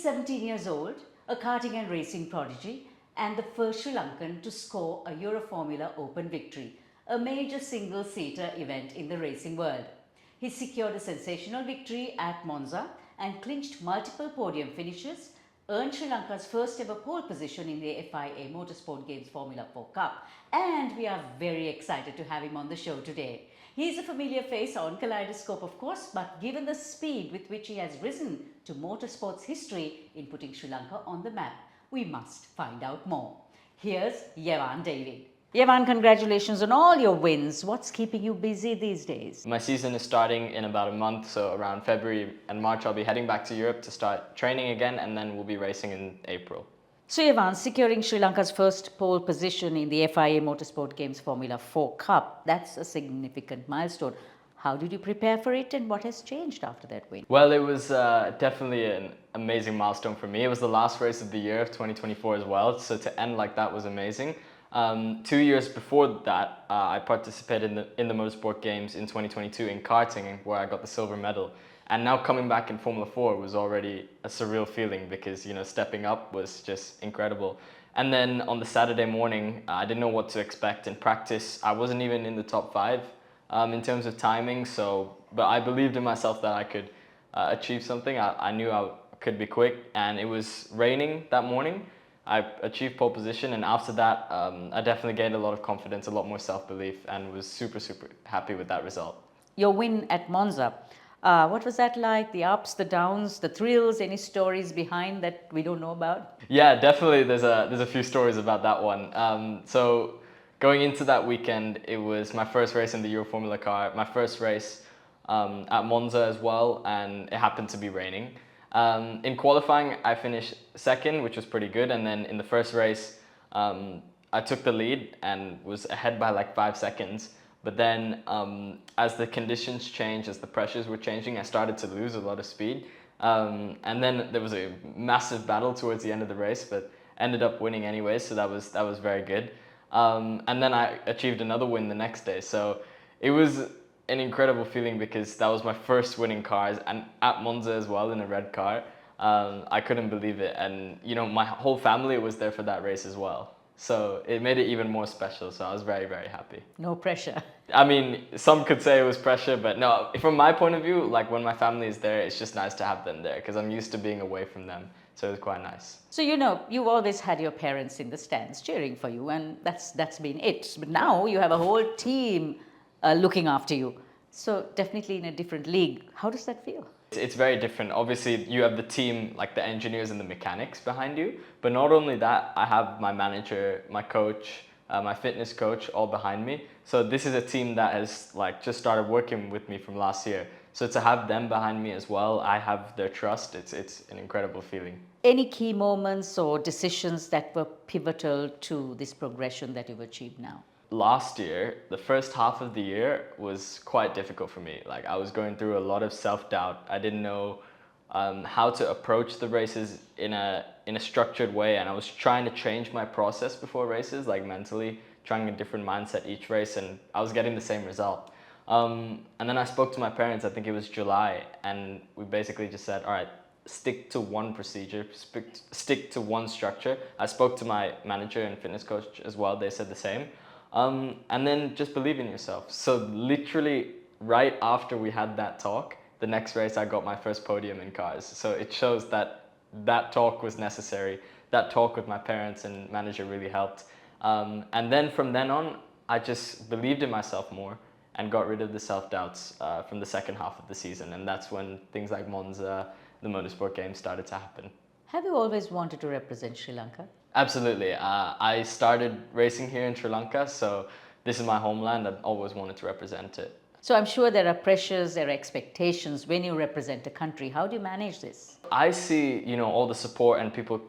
17 years old, a karting and racing prodigy, and the first Sri Lankan to score a Euroformula Open victory, a major single-seater event in the racing world. He secured a sensational victory at Monza and clinched multiple podium finishes, earned Sri Lanka's first ever pole position in the FIA Motorsport Games Formula 4 Cup, and we are very excited to have him on the show today. He's a familiar face on Kaleidoscope, of course, but given the speed with which he has risen to motorsports history in putting Sri Lanka on the map, we must find out more. Here's Yevan David. Yevan, congratulations on all your wins. What's keeping you busy these days? My season is starting in about a month, so around February and March I'll be heading back to Europe to start training again, and then we'll be racing in April. So Yevan, securing Sri Lanka's first pole position in the FIA Motorsport Games Formula 4 Cup, that's a significant milestone. How did you prepare for it, and what has changed after that win? Well, it was definitely an amazing milestone for me. It was the last race of the year of 2024 as well, so to end like that was amazing. 2 years before that, I participated in the Motorsport Games in 2022 in karting, where I got the silver medal. And now coming back in Formula 4 was already a surreal feeling because, you know, stepping up was just incredible. And then on the Saturday morning, I didn't know what to expect. In practice, I wasn't even in the top 5 in terms of timing. But I believed in myself that I could achieve something. I knew I could be quick, and it was raining that morning. I achieved pole position, and after that, I definitely gained a lot of confidence, a lot more self-belief, and was super happy with that result. Your win at Monza, what was that like? The ups, the downs, the thrills, any stories behind that we don't know about? Yeah, definitely there's a few stories about that one. So going into that weekend, it was my first race in the Euroformula car, my first race at Monza as well, and it happened to be raining. In qualifying, I finished second, which was pretty good, and then in the first race, I took the lead and was ahead by like 5 seconds. But then as the conditions changed, as the pressures were changing, I started to lose a lot of speed. And then there was a massive battle towards the end of the race, but ended up winning anyway, so that was very good. And then I achieved another win the next day. So it was an incredible feeling because that was my first win in cars, and at Monza as well in a red car. I couldn't believe it, and you know, my whole family was there for that race as well. So it made it even more special, so I was very happy. No pressure. I mean, some could say it was pressure, but no, from my point of view, like when my family is there, it's just nice to have them there because I'm used to being away from them, so it was quite nice. So you know, you've always had your parents in the stands cheering for you, and that's been it. But now you have a whole team looking after you. So definitely in a different league. How does that feel? It's very different. Obviously, you have the team, like the engineers and the mechanics behind you. But not only that, I have my manager, my coach, my fitness coach all behind me. So this is a team that has like just started working with me from last year. So to have them behind me as well, I have their trust. It's an incredible feeling. Any key moments or decisions that were pivotal to this progression that you've achieved now? Last year, the first half of the year was quite difficult for me. Like I was going through a lot of self-doubt. I didn't know how to approach the races in a structured way, and I was trying to change my process before races, like mentally trying a different mindset each race, and I was getting the same result. And then I spoke to my parents, I think it was July, and we basically just said, all right, stick to one procedure, stick to one structure. I spoke to my manager and fitness coach as well, they said the same. And then just believe in yourself. So literally right after we had that talk, the next race I got my first podium in cars. So it shows that that talk was necessary. That talk with my parents and manager really helped. And then from then on, I just believed in myself more and got rid of the self-doubts from the second half of the season. And that's when things like Monza, the Motorsport Games started to happen. Have you always wanted to represent Sri Lanka? Absolutely. I started racing here in Sri Lanka, so this is my homeland. I've always wanted to represent it. So I'm sure there are pressures, there are expectations when you represent a country. How do you manage this? I see, you know, all the support and people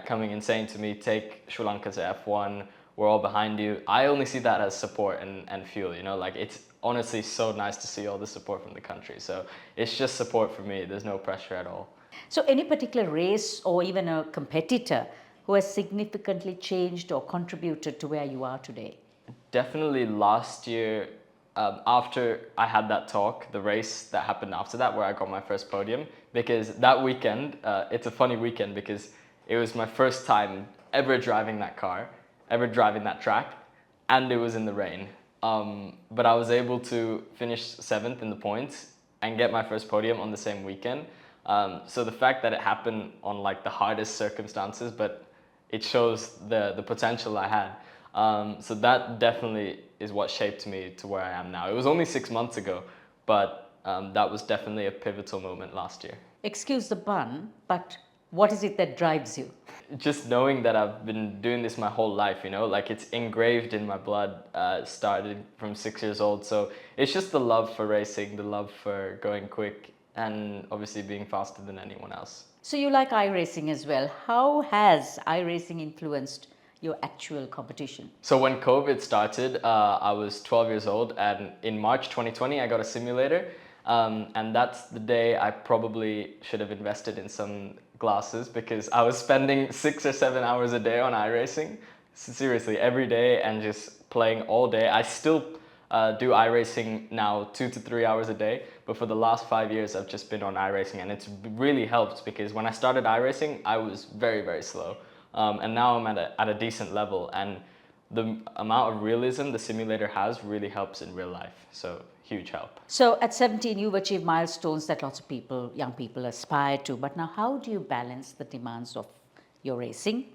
coming and saying to me, take Sri Lanka to F1, we're all behind you. I only see that as support and fuel, you know, like it's honestly so nice to see all the support from the country. So it's just support for me. There's no pressure at all. So any particular race or even a competitor who has significantly changed or contributed to where you are today? Definitely last year, after I had that talk, the race that happened after that, where I got my first podium, because that weekend, it's a funny weekend because it was my first time ever driving that car, ever driving that track, and it was in the rain. But I was able to finish 7th in the points and get my first podium on the same weekend. So the fact that it happened on like the hardest circumstances, but it shows the potential I had. So that definitely is what shaped me to where I am now. It was only 6 months ago, but that was definitely a pivotal moment last year. Excuse the pun, but what is it that drives you? Just knowing that I've been doing this my whole life, you know, like it's engraved in my blood, started from 6 years old. So it's just the love for racing, the love for going quick, and obviously being faster than anyone else. So you like iRacing as well. How has iRacing influenced your actual competition? So when COVID started, I was 12 years old, and in March 2020, I got a simulator. And that's the day I probably should have invested in some glasses, because I was spending 6 or 7 hours a day on iRacing. Seriously, every day, and just playing all day. I still do iRacing now 2 to 3 hours a day, but for the last 5 years I've just been on iRacing, and it's really helped because when I started iRacing I was very, very slow, and now I'm at a decent level, and the amount of realism the simulator has really helps in real life, so huge help. So at 17, you've achieved milestones that lots of people, young people, aspire to. But now, how do you balance the demands of your racing,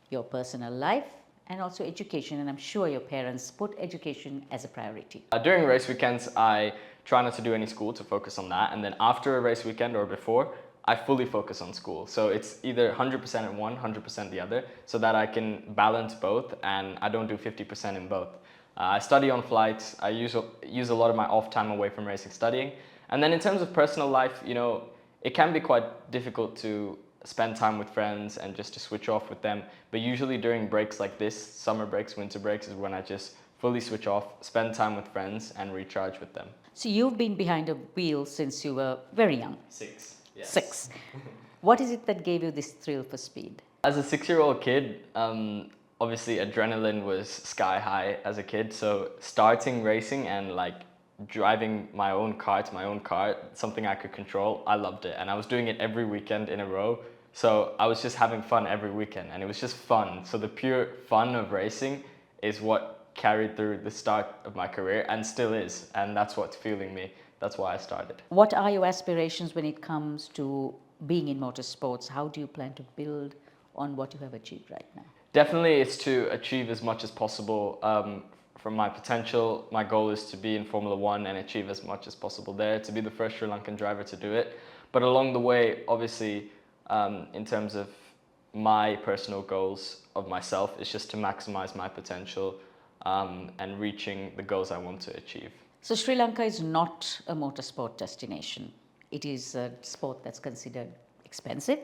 your personal life, and also education? And I'm sure your parents put education as a priority. During race weekends, I try not to do any school to focus on that, and then after a race weekend or before, I fully focus on school. So it's either 100% in one, 100% the other, so that I can balance both and I don't do 50% in both. I study on flights. I use a lot of my off time away from racing studying. And then in terms of personal life, you know, it can be quite difficult to spend time with friends and just to switch off with them. But usually during breaks like this, summer breaks, winter breaks, is when I just fully switch off, spend time with friends and recharge with them. So you've been behind a wheel since you were very young. 6. Yes. 6. What is it that gave you this thrill for speed? As a 6-year-old kid, obviously adrenaline was sky high as a kid. So starting racing and like driving my own car, something I could control, I loved it. And I was doing it every weekend in a row. So I was just having fun every weekend, and it was just fun. So the pure fun of racing is what carried through the start of my career, and still is. And that's what's fueling me. That's why I started. What are your aspirations when it comes to being in motorsports? How do you plan to build on what you have achieved right now? Definitely, it's to achieve as much as possible from my potential. My goal is to be in Formula One and achieve as much as possible there, to be the first Sri Lankan driver to do it. But along the way, obviously, in terms of my personal goals of myself, it's just to maximize my potential and reaching the goals I want to achieve. So Sri Lanka is not a motorsport destination. It is a sport that's considered expensive.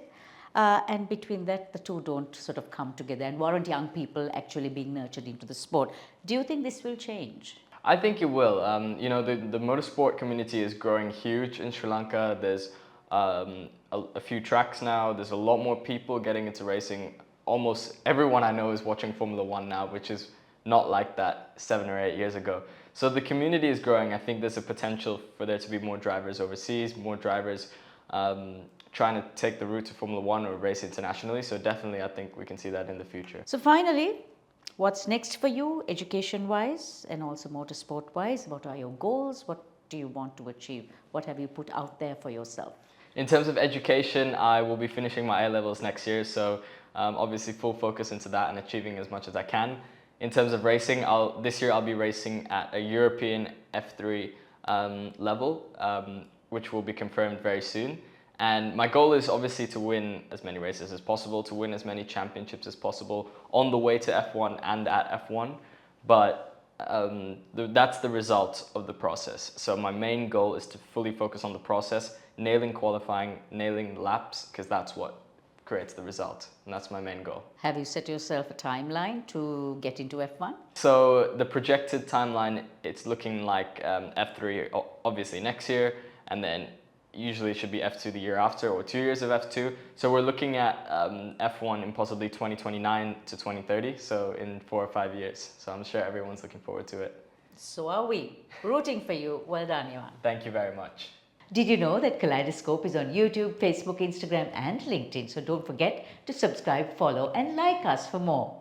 And between that, the two don't sort of come together and warrant young people actually being nurtured into the sport. Do you think this will change? I think it will. You know, the motorsport community is growing huge in Sri Lanka. There's a few tracks now. There's a lot more people getting into racing. Almost everyone I know is watching Formula One now, which is not like that 7 or 8 years ago. So the community is growing. I think there's a potential for there to be more drivers overseas, more drivers trying to take the route to Formula One or race internationally. So definitely, I think we can see that in the future. So finally, what's next for you, education-wise and also motorsport-wise? What are your goals? What do you want to achieve? What have you put out there for yourself? In terms of education, I will be finishing my A-levels next year. So obviously full focus into that and achieving as much as I can. In terms of racing, this year I'll be racing at a European F3 level, which will be confirmed very soon. And my goal is obviously to win as many races as possible, to win as many championships as possible on the way to F1 and at F1. But that's the result of the process. So my main goal is to fully focus on the process, nailing qualifying, nailing laps, because that's what creates the result. And that's my main goal. Have you set yourself a timeline to get into F1? So the projected timeline, it's looking like F3 obviously next year, and then usually it should be F2 the year after, or 2 years of F2. So we're looking at F1 in possibly 2029 to 2030, so in 4 or 5 years. So I'm sure everyone's looking forward to it. So are we. Rooting for you. Well done, Yevan. Thank you very much. Did you know that Kaleidoscope is on YouTube, Facebook, Instagram, and LinkedIn? So don't forget to subscribe, follow, and like us for more.